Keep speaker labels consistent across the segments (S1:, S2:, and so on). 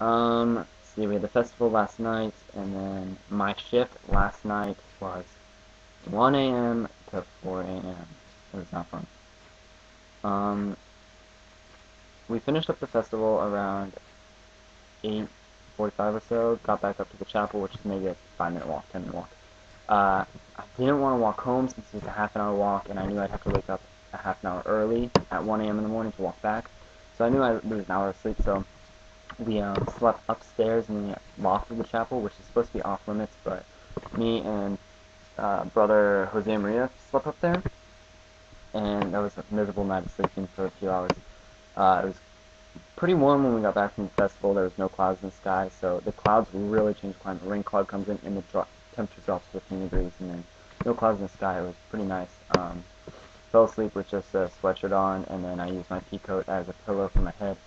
S1: Let's see, we had the festival last night, and then my shift last night was 1 a.m. to 4 a.m. It was not fun. We finished up the festival around 8:45 or so, got back up to the chapel, which is maybe a 5-minute walk, 10-minute walk. I didn't want to walk home since it was a half-an-hour walk, and I knew I'd have to wake up a half an hour early at 1 a.m. in the morning to walk back. So I knew I'd lose an hour of sleep, so we slept upstairs in the loft of the chapel, which is supposed to be off limits, but me and brother Jose Maria slept up there, and that was a miserable night of sleeping for a few hours. It was pretty warm when we got back from the festival. There was no clouds in the sky, so the clouds really changed climate. The rain cloud comes in, and the temperature drops 15 degrees, and then no clouds in the sky. It was pretty nice. Fell asleep with just a sweatshirt on, and then I used my pea coat as a pillow for my head.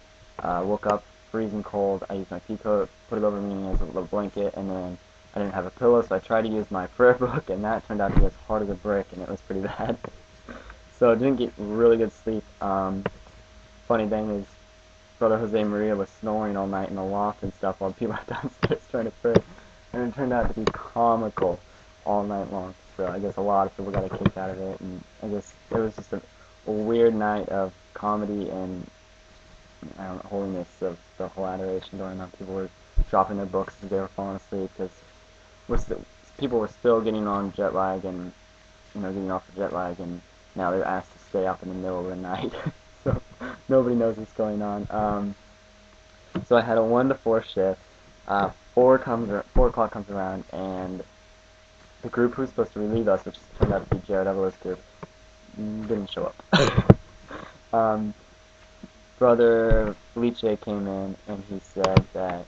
S1: Woke up freezing cold. I used my pea coat, put it over me as a little blanket, and then I didn't have a pillow, so I tried to use my prayer book, and that turned out to be as hard as a brick, and it was pretty bad. So I didn't get really good sleep. Funny thing is, Brother Jose Maria was snoring all night in the loft and stuff while people were downstairs trying to pray, and it turned out to be comical all night long. So I guess a lot of people got a kick out of it, and I guess it was just a weird night of comedy and holiness of the whole adoration going on. People were dropping their books as they were falling asleep because people were still getting on jet lag and getting off the jet lag, and now they're asked to stay up in the middle of the night. So nobody knows what's going on. So I had a 1 to 4 shift. 4 o'clock comes around, and the group who was supposed to relieve us, which turned out to be Jared Evelow's group, didn't show up. Brother Felice came in, and he said that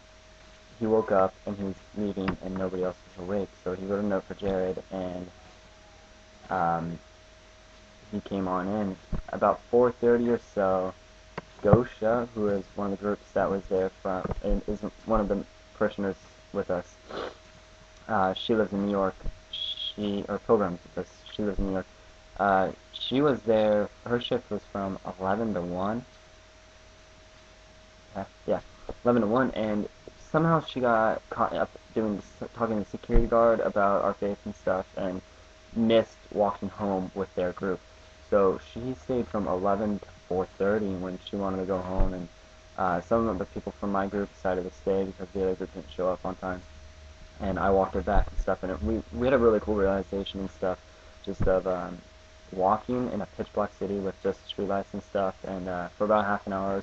S1: he woke up and he was leaving and nobody else was awake, so he wrote a note for Jared, and he came on in. About 4:30 or so, Gosha, who is one of the groups that was there and is one of the parishioners with us, she lives in New York, or pilgrims with us, she lives in New York, she was there. Her shift was from 11 to 1. Yeah, 11 to 1, and somehow she got caught up talking to the security guard about our faith and stuff, and missed walking home with their group. So she stayed from 11 to 4:30 when she wanted to go home, and some of the people from my group decided to stay because the other group didn't show up on time, and I walked her back and stuff, and we had a really cool realization and stuff, just of walking in a pitch black city with just streetlights and stuff, and for about half an hour,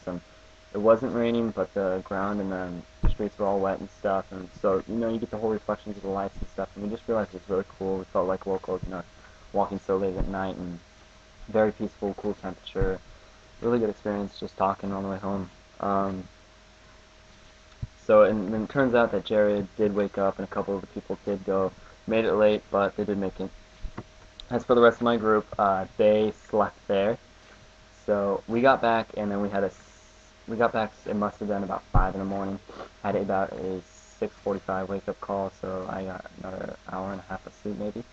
S1: it wasn't raining, but the ground and the streets were all wet and stuff, and so you get the whole reflections of the lights and stuff, and we just realized it was really cool. We felt like locals, walking so late at night, and very peaceful, cool temperature. Really good experience just talking on the way home. And then it turns out that Jared did wake up, and a couple of the people did go. Made it late, but they did make it. As for the rest of my group, they slept there. So we got back, and then we got back, it must have been about 5 in the morning. Had about a 6:45 wake-up call, so I got another hour and a half of sleep maybe.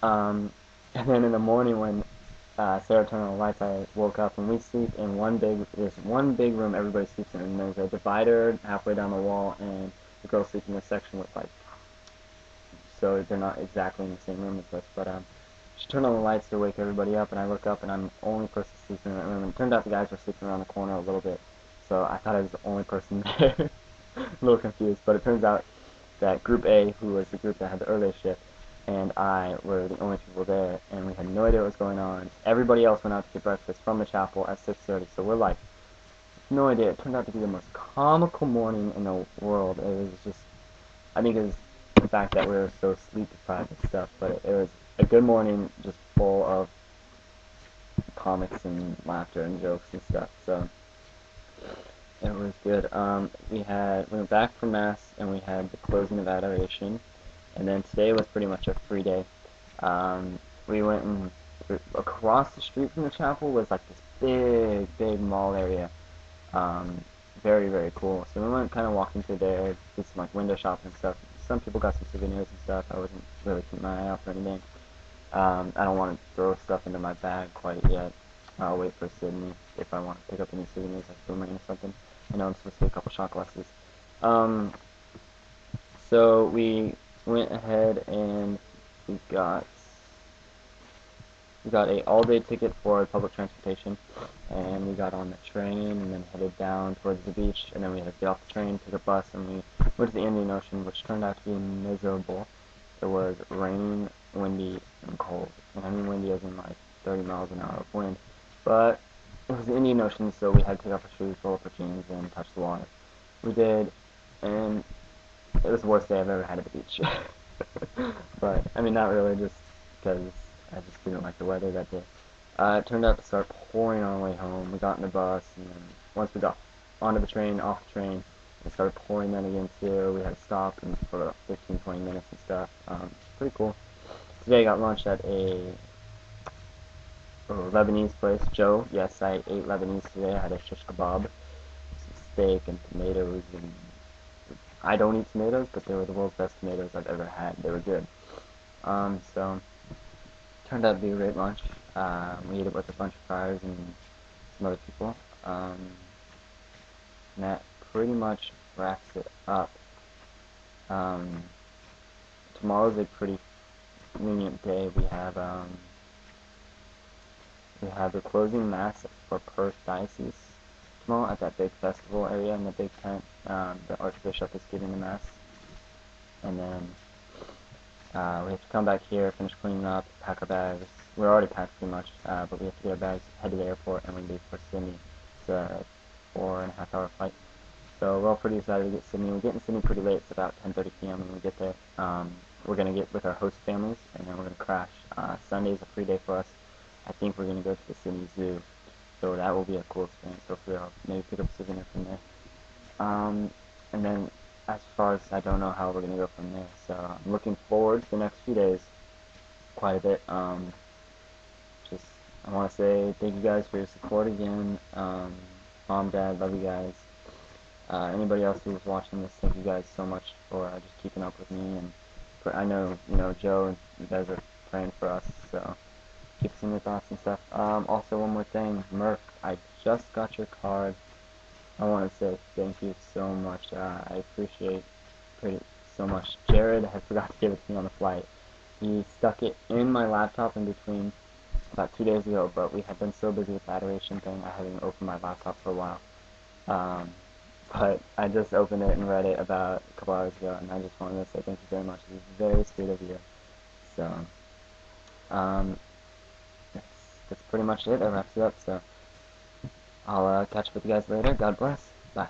S1: And then in the morning when Sarah turned on the lights, I woke up, and we sleep in there's one big room everybody sleeps in, and there's a divider halfway down the wall, and the girls sleep in this section with so they're not exactly in the same room as us, but she turned on the lights to wake everybody up, and I look up, and I'm the only person sleeping in that room, and it turned out the guys were sleeping around the corner a little bit, so I thought I was the only person there. A little confused, but it turns out that Group A, who was the group that had the earliest shift, and I were the only people there, and we had no idea what was going on. Everybody else went out to get breakfast from the chapel at 6:30, so we're like, no idea. It turned out to be the most comical morning in the world. It was just, I think it was the fact that we were so sleep deprived and stuff, but it was a good morning, just full of comics and laughter and jokes and stuff, so it was good. We went back from Mass, and we had the closing of adoration, and then today was pretty much a free day. We went across the street from the chapel was like this big mall area. Very, very cool. So we went kind of walking through there, did some window shopping and stuff. Some people got some souvenirs and stuff. I wasn't really keeping my eye out for anything. I don't want to throw stuff into my bag quite yet. I'll wait for Sydney if I want to pick up any souvenirs like boomerang or something. I know I'm supposed to get a couple shot glasses. Um, so we went ahead and we got we got a all-day ticket for public transportation, and we got on the train and then headed down towards the beach, and then we had to get off the train, take a bus, and we went to the Indian Ocean, which turned out to be miserable. It was rain, windy, and cold, and I mean windy as in like 30 miles an hour of wind, but it was the Indian Ocean, so we had to take off our shoes, roll up our jeans, and touch the water. We did, and it was the worst day I've ever had at the beach. But, I mean, not really, just because I just didn't like the weather that day. It turned out to start pouring on the way home. We got in the bus, and then once we got onto the train, off the train, it started pouring then again too. We had to stop and for about 15, 20 minutes and stuff. Pretty cool. Today I got lunch at a Lebanese place, Joe. Yes, I ate Lebanese today. I had a shish kebab, some steak, and tomatoes. And I don't eat tomatoes, but they were the world's best tomatoes I've ever had. They were good. So turned out to be a great lunch. We ate it with a bunch of fries and some other people. And that pretty much wraps it up. Um, Tomorrow's a pretty lenient day. We have the closing mass for Perth Diocese tomorrow at that big festival area in the big tent. The Archbishop is giving the mass, and then we have to come back here, finish cleaning up, pack our bags. We're already packed pretty much, but we have to get our bags, head to the airport, and we leave for Sydney. It's a 4.5 hour flight. So we're all pretty excited to get Sydney. We get in Sydney pretty late. It's about 10:30 p.m. when we get there. We're going to get with our host families, and then we're going to crash. Sunday is a free day for us. I think we're going to go to the Sydney Zoo. So that will be a cool experience. Hopefully I'll maybe pick up a souvenir from there. And then as far as I don't know how we're going to go from there. So I'm looking forward to the next few days quite a bit. Just I want to say thank you guys for your support again. Mom, Dad, love you guys. Anybody else who's watching this, thank you guys so much for just keeping up with me. And I know, Joe, and you guys are praying for us, so keep us in your thoughts and stuff. Also, one more thing, Murph, I just got your card. I want to say thank you so much. I appreciate it so much. Jared had forgot to give it to me on the flight. He stuck it in my laptop in between about 2 days ago, but we have been so busy with the adoration thing, I haven't opened my laptop for a while. But I just opened it and read it about a couple hours ago, and I just wanted to say thank you very much. It was very sweet of you. So, um, that's pretty much it. That wraps it up. So, I'll catch up with you guys later. God bless. Bye.